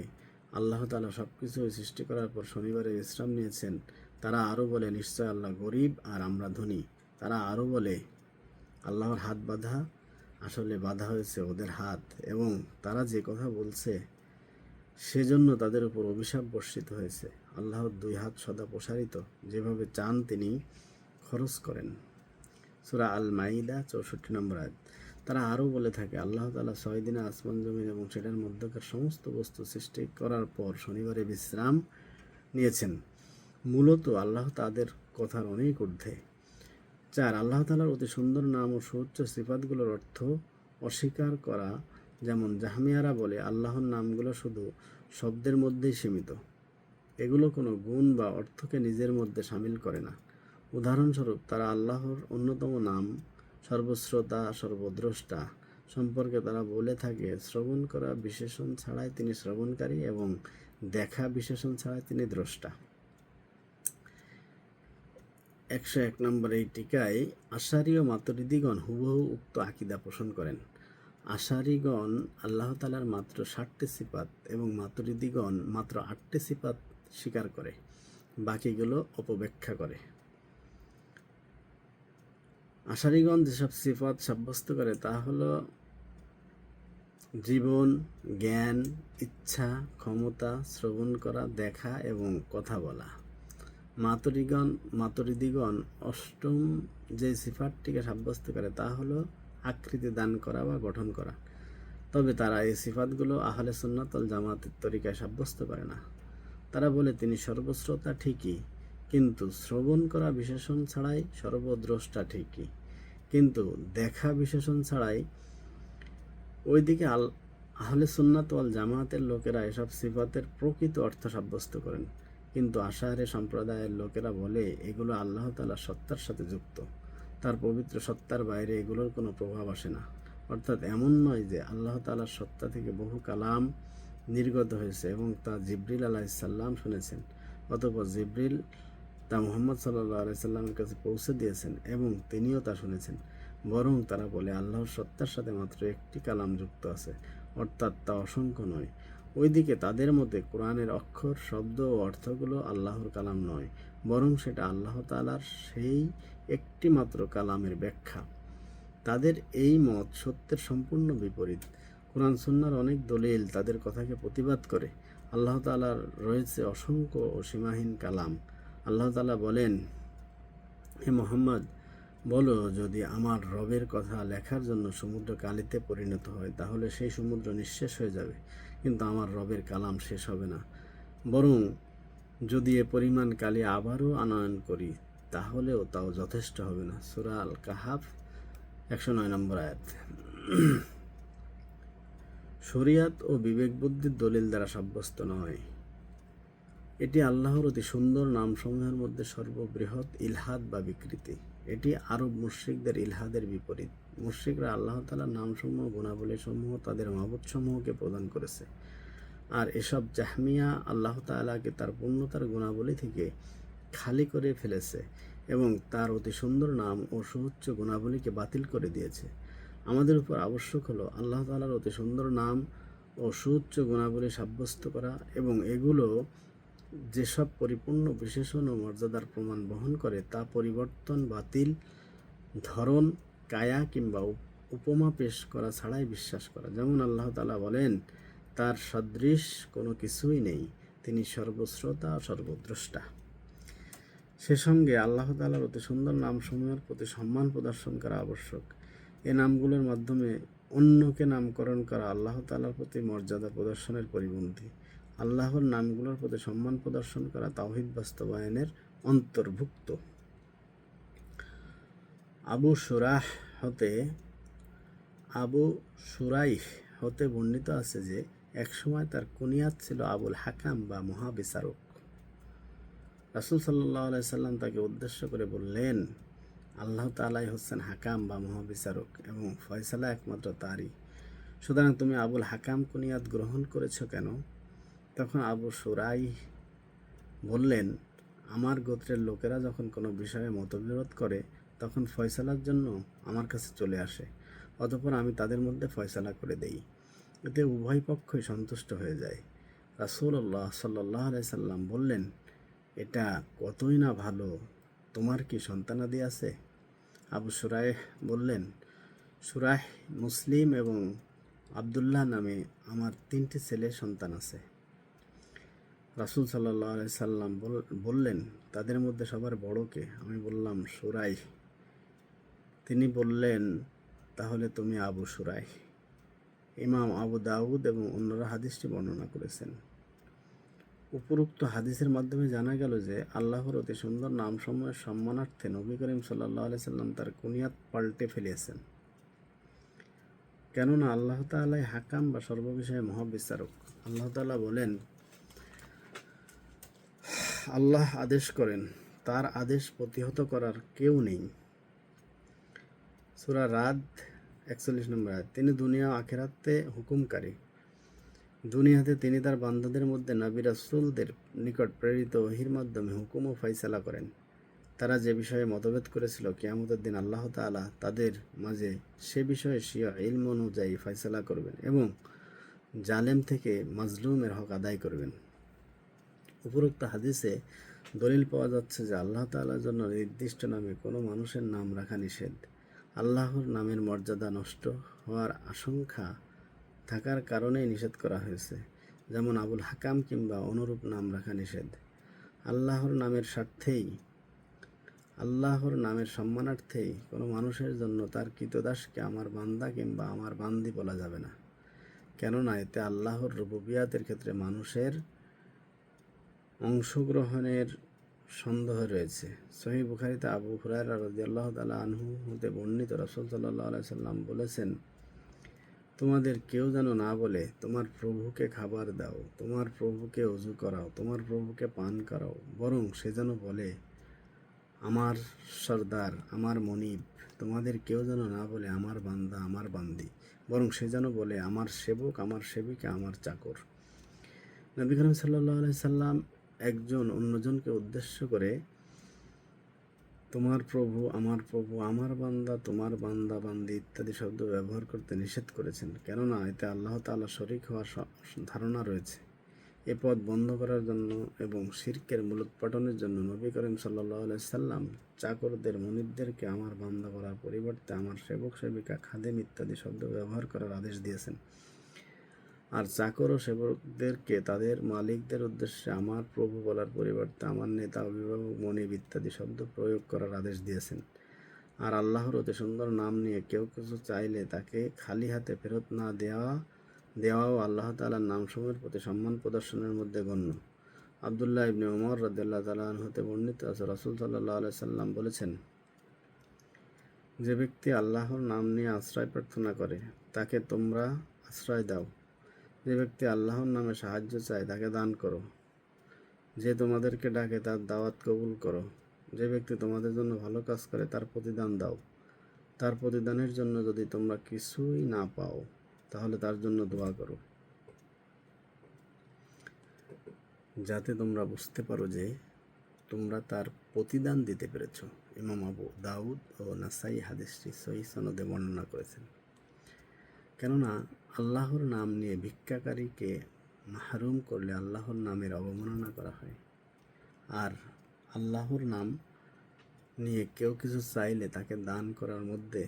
আল্লাহ তাআলা সব কিছুই সৃষ্টি করার পর শনিবারে বিশ্রাম নিয়েছেন। তারা আরও বলে, নিশ্চয় আল্লাহ গরিব আর আমরা ধনী। তারা আরও বলে, আল্লাহর হাত বাঁধা, আসলে বাঁধা হয়েছে ওদের হাত, এবং তারা যে কথা বলছে সেজন্য তাদের উপর অভিশাপ বর্ষিত হয়েছে। আল্লাহর 2 হাত সদা প্রসারিত, যেভাবে চান তিনি খরচ করেন। সূরা আল মাইদা 64 নম্বর আয়াত। তারা আরও বলে থাকে, আল্লাহ তাআলা 6 দিনে আসমান জমিন এবং সেটার মধ্যকার সমস্ত বস্তু সৃষ্টি করার পর শনিবারে বিশ্রাম নিয়েছেন। মূলত আল্লাহ তাদের কথার অনেক ঊর্ধ্বে। 4, আল্লাহ তাআলার অতি সুন্দর নাম ও সুউচ্চ সিফাতগুলোর অর্থ অস্বীকার করা। যেমন জাহমিয়ারা বলে, আল্লাহর নামগুলো শুধু শব্দের মধ্যেই সীমিত। এগুলো কোনো গুণ বা অর্থকে নিজের মধ্যে শামিল করে না। উদাহরণস্বরূপ, তারা আল্লাহর অন্যতম নাম সর্বশ্রোতা, সর্বদ্রষ্টা সম্পর্কে তারা বলে থাকে, শ্রবণ করা বিশেষণ ছাড়াই তিনি শ্রবণকারী এবং দেখা বিশেষণ ছাড়াই তিনি দ্রষ্টা। 101 নম্বর এই টিকায় আশারী ও মাতুরিদিগণ হুবহু উক্ত আকিদা পোষণ করেন। আশারীগণ আল্লাহ তাআলার মাত্র 60টি সিফাত এবং মাতুরিদিগণ মাত্র 8টি সিফাত স্বীকার করে, বাকিগুলো অপব্যাখ্যা করে। আশারীগণ যেসব সিফাত সাব্যস্ত করে তা হলো জীবন, জ্ঞান, ইচ্ছা, ক্ষমতা, শ্রবণ করা, দেখা এবং কথা বলা। মাতুরিদিগণ অষ্টম যে সিফাতটিকে সাব্যস্ত করে তা হলো আকৃতি দান করা বা গঠন করা। তবে তারা এই সিফাতগুলো আহলে সুন্নাত ওয়াল জামাতের তরিকায় সাব্যস্ত করে না। তারা বলে তিনি সর্বশ্রোতা ঠিকই, কিন্তু শ্রবণ করা বিশেষণ ছাড়াই সর্বদ্রষ্টা ঠিকই, কিন্তু দেখা বিশেষণ ছাড়াই। ওইদিকে আহলে সুন্নাত ওয়াল জামাতের লোকেরা এসব সিফাতের প্রকৃত অর্থ সাব্যস্ত করেন, কিন্তু আশাআরী সম্প্রদায়ের লোকেরা বলে এগুলো আল্লাহ তাআলার সত্তার সাথে যুক্ত, তার পবিত্র সত্তার বাইরে এগুলোর কোনো প্রভাব আসে না। অর্থাৎ এমন নয় যে আল্লাহ তাআলার সত্তা থেকে বহু কালাম নির্গত হয়েছে এবং তা জিবরিল আলাইহিস সালাম শুনেছেন, অতঃপর জিবরিল তা মুহাম্মদ সাল্লাল্লাহু আলাইহি সাল্লামের কাছে পৌঁছে দিয়েছেন এবং তিনিও তা শুনেছেন। বরং তারা বলে আল্লাহর সত্তার সাথে মাত্র একটি কালাম যুক্ত আছে, অর্থাৎ তা অসংখ্য নয়। ওইদিকে তাদের মতে কোরআনের অক্ষর, শব্দ ও অর্থগুলো আল্লাহর কালাম নয়, বরং সেটা আল্লাহ তাআলার সেই একটি মাত্র কালামের ব্যাখ্যা। তাদের এই মত সত্যের সম্পূর্ণ বিপরীত। কোরআন সুন্নাহর অনেক দলিল তাদের কথাকে প্রতিবাদ করে। আল্লাহ তাআলার রয়েছে অসংখ্য ও সীমাহীন কালাম। আল্লাহ তাআলা বলেন, হে মুহাম্মদ, বলো, যদি আমার রবের কথা লেখার জন্য সমুদ্র কালিতে পরিণত হয় তাহলে সেই সমুদ্র নিঃশেষ হয়ে যাবে, কিন্তু আমার রবের কালাম শেষ হবে না। বরং যদি এ পরিমাণ কালি আবারও আনয়ন করি তাহলেও তাও যথেষ্ট হবে না। সূরা আল কাহাফ 109 নম্বর আয়াত। শরিয়াত ও বিবেক বুদ্ধির দলিল দ্বারা সাব্যস্ত নয়। এটি আল্লাহর অতি সুন্দর নামসমূহের মধ্যে সর্ববৃহৎ ইলহাদ বা বিকৃতি। এটি আরব মুশরিকদের ইলহাদের বিপরীত। মুশরিকরা আল্লাহ তাআলার নামসমূহ, গুণাবলীসমূহ তাদের মাবুদসমূহকে প্রদান করেছে, আর এসব জাহমিয়া আল্লাহ তাআলাকে তার পূর্ণতার গুণাবলী থেকে খালি করে ফেলেছে এবং তার অতি সুন্দর নাম ও সুউচ্চ গুণাবলীকে বাতিল করে দিয়েছে। আমাদের উপর আবশ্যক হলো আল্লাহ তাআলার অতি সুন্দর নাম ও সুউচ্চ গুণাবলী সাব্যস্ত করা এবং এগুলো যেসব পরিপূর্ণ বিশেষণ ও মর্যাদার প্রমাণ বহন করে তা পরিবর্তন, বাতিল, ধরন, কায়া কিংবা উপমা পেশ করা ছাড়াই বিশ্বাস করা। যেমন আল্লাহ তাআলা বলেন, তার সদৃশ কোনো কিছুই নেই, তিনি সর্বশ্রোতা ও সর্বদ্রষ্টা। সে সঙ্গে আল্লাহ তাআলার অতি সুন্দর নামসমূহের প্রতি সম্মান প্রদর্শন করা আবশ্যক। এ নামগুলোর মাধ্যমে অন্যকে নামকরণ করা আল্লাহ তাআলার প্রতি মর্যাদা প্রদর্শনের পরিপন্থী। আল্লাহর নামগুলোর প্রতি সম্মান প্রদর্শন করা তাওহীদ বাস্তবায়নের অন্তর্ভুক্ত। আবু শুরাইহ হতে বর্ণিত আছে যে একসময় তার কুনিয়াত ছিল আবুল হাকাম বা মহাবিচারক। রাসূল সাল্লাল্লাহু আলাইহি সাল্লাম তাকে উদ্দেশ্য করে বললেন, আল্লাহ তাআলাই হচ্ছেন হাকাম বা মহাবিচারক এবং ফয়সালা একমাত্র তারই, সুতরাং তুমি আবুল হাকাম কুনিয়াত গ্রহণ করেছ কেন? তখন আবু শুরাইহ বললেন, আমার গোত্রের লোকেরা যখন কোনো বিষয়ে মতবিরোধ করে তখন ফয়সালার জন্য আমার কাছে চলে আসে, অতঃপর আমি তাদের মধ্যে ফয়সালা করে দেই, এতে উভয় পক্ষই সন্তুষ্ট হয়ে যায়। রাসূলুল্লাহ সাল্লাল্লাহু আলাইহি সাল্লাম বললেন, এটা কতই না ভালো, তোমার কি সন্তানাদি আছে? আবু শুরাইহ বললেন, শুরাইহ, মুসলিম এবং আবদুল্লাহ নামে আমার 3টি ছেলে সন্তান আছে। রাসূল সাল্লাল্লাহু আলাইহি সাল্লাম বললেন, তাদের মধ্যে সবার বড় কে? আমি বললাম, শুরাইহ। তিনি বললেন, তাহলে তুমি আবু শুরাইহ। ইমাম আবু দাউদ এবং অন্যরা হাদিসটি বর্ণনা করেছেন। উপরোক্ত হাদিসের মাধ্যমে জানা গেল যে আল্লাহর অতি সুন্দর নামসমূহের সম্মানার্থে নবী করিম সাল্লাল্লাহু আলাইহি সাল্লাম তার কুনিয়াত পাল্টে ফেলেছেন, কেননা আল্লাহ তাআলাই হাকাম বা সর্ববিষয়ে মহাবিচারক। আল্লাহ তাআলা বলেন, আল্লাহ আদেশ করেন, তার আদেশ প্রতিহত করার কেউ নেই। সূরা রাদ 41 নম্বর আয়াত। তিনি দুনিয়া ও আখিরাতে হুকুমকারী। দুনিয়াতে তিনি তার বান্দাদের মধ্যে নবী রাসূলদের নিকট প্রেরিত ওহীর মাধ্যমে হুকুম ও ফায়সালা করেন। তারা যে বিষয়ে মতভেদ করেছিল, কিয়ামতের দিন আল্লাহ তাআলা তাদের মাঝে সে বিষয়ে স্বীয় ইলম অনুযায়ী ফায়সালা করবেন এবং জালেম থেকে মাজলুমের হক আদায় করবেন। উপরোক্ত হাদিসে দলিল পাওয়া যাচ্ছে যে আল্লাহ তাআলার জন্য নির্দিষ্ট নামে কোনো মানুষের নাম রাখা নিষেধ। আল্লাহর নামের মর্যাদা নষ্ট হওয়ার আশঙ্কা থাকার কারণেই নিষেধ করা হয়েছে, যেমন আবুল হাকাম কিংবা অনুরূপ নাম রাখা নিষেধ। আল্লাহর নামের সম্মানার্থেই কোনো মানুষের জন্য তার কৃতদাসকে আমার বান্দা কিংবা আমার বান্দি বলা যাবে না, কেননা এতে আল্লাহর রুবুবিয়াতের ক্ষেত্রে মানুষের অংশগ্রহণের সন্দেহ রয়েছে। সহিহ বুখারীতে আবু হুরায়রা রাদিয়াল্লাহু তাআলা আনহু হতে বর্ণিত, রাসূল সাল্লাল্লাহু আলাইহি সাল্লাম বলেছেন, তোমাদের কেউ যেন না বলে তোমার প্রভুকে খাবার দাও, তোমার প্রভুকে ওযু করাও, তোমার প্রভুকে পান করাও, বরং সে যেন বলে আমার সর্দার, আমার মনিব। তোমাদের কেউ যেন না বলে আমার বান্দা, আমার বান্দি, বরং সে যেন বলে আমার সেবক, আমার সেবিকা, আমার চাকর। নবী করিম সাল্লাল্লাহু আলাইহি সাল্লাম একজন অন্যজনকে উদ্দেশ্য করে তোমার প্রভু, আমার বান্দা, তোমার বান্দা বান্দি ইত্যাদি শব্দ ব্যবহার করতে নিষেধ করেছেন, কেননা এতে আল্লাহ তাআলা শরীক হওয়ার ধারণা রয়েছে। এ পথ বন্ধ করার জন্য এবং শিরকের মূলোৎপাটনের জন্য নবী করিম সাল্লাল্লাহু আলাইহি সাল্লাম চাকরদের, মুনিবদেরকে আমার বান্দা বলার পরিবর্তে আমার সেবক, সেবিকা, খাদেম ইত্যাদি শব্দ ব্যবহার করার আদেশ দিয়েছেন। আর চাকর ও সেবকদেরকে তাদের মালিকদের উদ্দেশ্যে আমার প্রভু বলার পরিবর্তে আমার নেতা, অভিভাবক, মনিব ইত্যাদি শব্দ প্রয়োগ করার আদেশ দিয়েছেন। আর আল্লাহর অতি সুন্দর নাম নিয়ে কেউ কিছু চাইলে তাকে খালি হাতে ফেরত না দেওয়াও আল্লাহ তাআলার নামসমূহের প্রতি সম্মান প্রদর্শনের মধ্যে গণ্য। আব্দুল্লাহ ইবনে উমর রাদিয়াল্লাহু তাআলা আনহু হতে বর্ণিত আছে, রাসূল সাল্লাল্লাহু আলাইহি সাল্লাম বলেছেন, যে ব্যক্তি আল্লাহর নাম নিয়ে আশ্রয় প্রার্থনা করে তাকে তোমরা আশ্রয় দাও। যে ব্যক্তি আল্লাহর নামে সাহায্য চায় তাকে দান করো। যে তোমাদেরকে ডাকে তার দাওয়াত কবুল করো। যে ব্যক্তি তোমাদের জন্য ভালো কাজ করে তার প্রতিদান দাও। তার প্রতিদানের জন্য যদি তোমরা কিছুই না পাও তাহলে তার জন্য দোয়া করো, যাতে তোমরা বুঝতে পারো যে তোমরা তার প্রতিদান দিতে পেরেছ। ইমাম আবু দাউদ ও নাসাই হাদিসটি সহিহ সনদে বর্ণনা করেছেন। কেননা আল্লাহর নাম নিয়ে ভিক্ষাকারীকে মাহরুম করলে আল্লাহর নামের অবমাননা করা হয়, আর আল্লাহর নাম নিয়ে কেউ কিছু চাইলে তাকে দান করার মধ্যে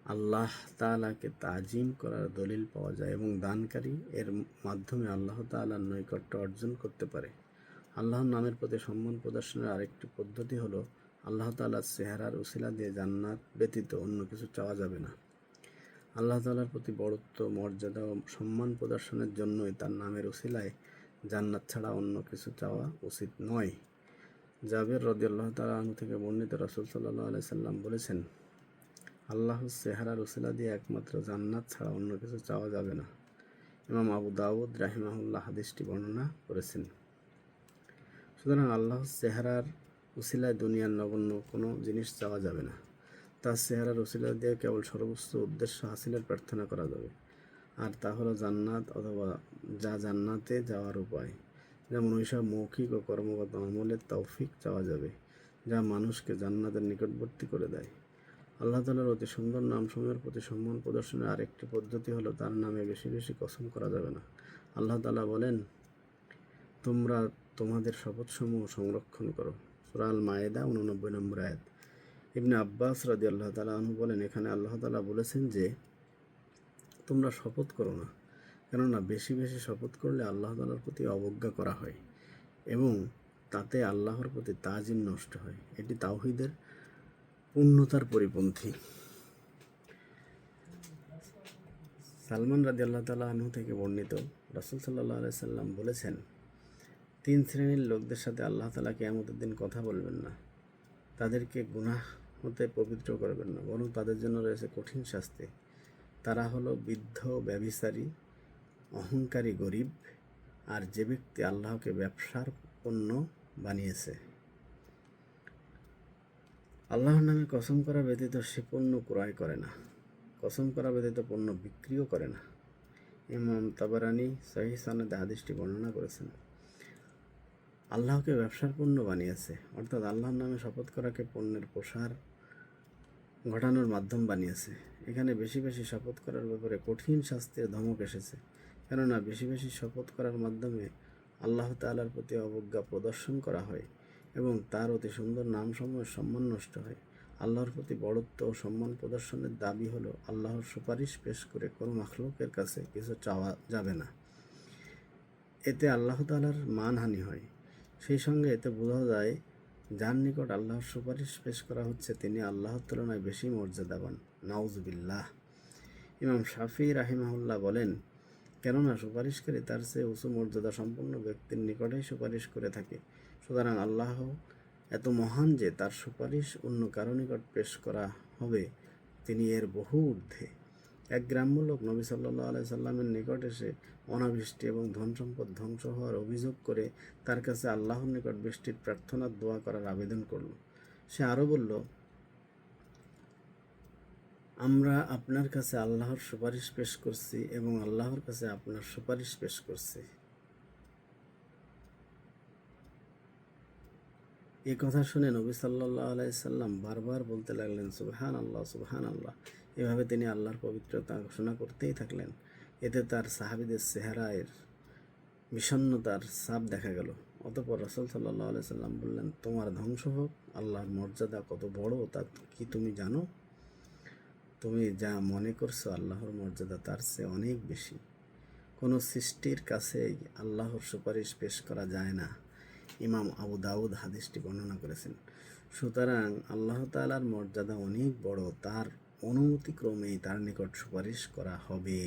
আল্লাহ তাআলাকে তাজিম করার দলিল পাওয়া যায় এবং দানকারী এর মাধ্যমে আল্লাহ তাআলার নৈকট্য অর্জন করতে পারে। আল্লাহর নামের প্রতি সম্মান প্রদর্শনের আরেকটি পদ্ধতি হলো আল্লাহ তাআলার চেহারার উসিলা দিয়ে জান্নাত ব্যতীত অন্য কিছু চাওয়া যাবে না। আল্লাহ তাআলার প্রতি বড়ত্ব, মর্যাদা ও সম্মান প্রদর্শনের জন্যই তার নামের উসিলায় জান্নাত ছাড়া অন্য কিছু চাওয়া উচিত নয়। জাবের রাদিয়াল্লাহু তাআলা আনহু থেকে বর্ণিত, রাসূল সাল্লাল্লাহু আলাইহি সাল্লাম বলেছেন, আল্লাহর চেহারার উসিলা দিয়ে একমাত্র জান্নাত ছাড়া অন্য কিছু চাওয়া যাবে না। ইমাম আবু দাউদ রাহিমাহুল্লাহ হাদিসটি বর্ণনা করেছেন। সুতরাং আল্লাহর চেহারার উসিলায় দুনিয়ার নগণ্য কোনো জিনিস চাওয়া যাবে না। তার চেহারার উসিলা দিয়ে কেবল সর্বোচ্চ উদ্দেশ্য হাসিলের প্রার্থনা করা যাবে, আর তা হলো জান্নাত অথবা যা জান্নাতে যাওয়ার উপায়। যেমন ওইসব মৌখিক ও কর্মগত আমলের তৌফিক চাওয়া যাবে যা মানুষকে জান্নাতের নিকটবর্তী করে দেয়। আল্লাহ তাআলার অতি সুন্দর নামসমূহের প্রতি সম্মান প্রদর্শনের আরেকটি পদ্ধতি হলো তার নামে বেশি বেশি কসম করা যাবে না। আল্লাহ তাআলা বলেন, তোমরা তোমাদের শপথসমূহ সংরক্ষণ করো। সূরা আল মায়েদা 89 নম্বর আয়াত। ইবনে আব্বাস রাদিয়াল্লাহু তাআলা আনহু বলেন, এখানে আল্লাহ তাআলা বলেছেন যে তোমরা শপথ করো না, কেননা বেশি বেশি শপথ করলে আল্লাহ তাআলার প্রতি অবজ্ঞা করা হয় এবং তাতে আল্লাহর প্রতি তাজিম নষ্ট হয়। এটি তাওহীদের পূর্ণতার পরিপন্থী। সালমান রাদিয়াল্লাহু তাআলা আনহু থেকে বর্ণিত, রাসূল সাল্লাল্লাহু আলাইহি সাল্লাম বলেছেন, 3 শ্রেণীর লোকদের সাথে আল্লাহ তাআলা কিয়ামতের দিন কথা বলবেন না। তাদেরকে গুনাহ হতে পবিত্র করবেন না, বরং তাদের জন্য রয়েছে কঠিন শাস্তি। তারা হলো বৃদ্ধ ব্যভিচারী, অহংকারী গরিব, আর যে ব্যক্তি আল্লাহকে ব্যবসার পণ্য বানিয়েছে, আল্লাহর নামে কসম করা ব্যতীত সে পণ্য ক্রয় করে না, কসম করা ব্যতীত পণ্য বিক্রিও করে না। ইমাম তাবারানী সহিহ সনদে হাদিসটি বর্ণনা করেছেন। আল্লাহকে ব্যবসার পণ্য বানিয়েছে, অর্থাৎ আল্লাহর নামে শপথ করাকে পণ্যের প্রসার ঘটানোর মাধ্যম বানিয়েছে। এখানে বেশি বেশি শপথ করার ব্যাপারে কঠিন শাস্তির ধমক এসেছে, কেননা বেশি বেশি শপথ করার মাধ্যমে আল্লাহ তাআলার প্রতি অবজ্ঞা প্রদর্শন করা হয় এবং তার অতি সুন্দর নামসমূহের সম্মান নষ্ট হয়। আল্লাহর প্রতি বড়ত্ব ও সম্মান প্রদর্শনের দাবি হলো আল্লাহর সুপারিশ পেশ করে কোনো মাখলুকের কাছে কিছু চাওয়া যাবে না। এতে আল্লাহ তাআলার মানহানি হয়। সেই সঙ্গে এতে বোঝা যায় যার নিকট আল্লাহর সুপারিশ পেশ করা হচ্ছে তিনি আল্লাহর তুলনায় বেশি মর্যাদাবান। নাউজুবিল্লাহ। ইমাম শাফি রাহিমাহুল্লাহ বলেন, কেননা সুপারিশকারী তার চেয়ে উঁচু মর্যাদা সম্পন্ন ব্যক্তির নিকটেই সুপারিশ করে থাকে। সুতরাং আল্লাহ এত মহান যে তার সুপারিশ অন্য কারো নিকট পেশ করা হবে, তিনি এর বহু ঊর্ধ্বে। এক গ্রাম্য লোক নবী সাল্লাল্লাহু আলাইহি সাল্লামের নিকট এসে অনাবৃষ্টি এবং ধন সম্পদ ধ্বংস হওয়ার অভিযোগ করে তার কাছে আল্লাহর নিকট বৃষ্টির প্রার্থনার দোয়া করার আবেদন করল। সে আরও বলল, আমরা আপনার কাছে আল্লাহর সুপারিশ পেশ করছি এবং আল্লাহর কাছে আপনার সুপারিশ পেশ করছি। এই কথা শুনে নবী সাল্লাল্লাহু আলাইহি সাল্লাম বারবার বলতে লাগলেন, সুবহান আল্লাহ, সুবহান আল্লাহ। এভাবে তিনি আল্লাহর পবিত্রতা ঘোষণা করতেই থাকলেন। এতে তার সাহাবীদের চেহারায় বিষণ্ণতার ছাপ দেখা গেল। অতঃপর রাসূল সাল্লাল্লাহু আলাইহি সাল্লাম বললেন, তোমার ধ্বংস হোক, আল্লাহর মর্যাদা কত বড় তা কি তুমি জানো? তুমি যা মনে করছো আল্লাহর মর্যাদা তার চেয়ে অনেক বেশি। কোনো সৃষ্টির কাছেই আল্লাহর সুপারিশ পেশ করা যায় না। ইমাম আবু দাউদ হাদিসটি বর্ণনা করেছেন। সুতরাং আল্লাহ তাআলার মর্যাদা অনেক বড়, তার অনুমতিক্রমেই তার নিকট সুপারিশ করা হবে।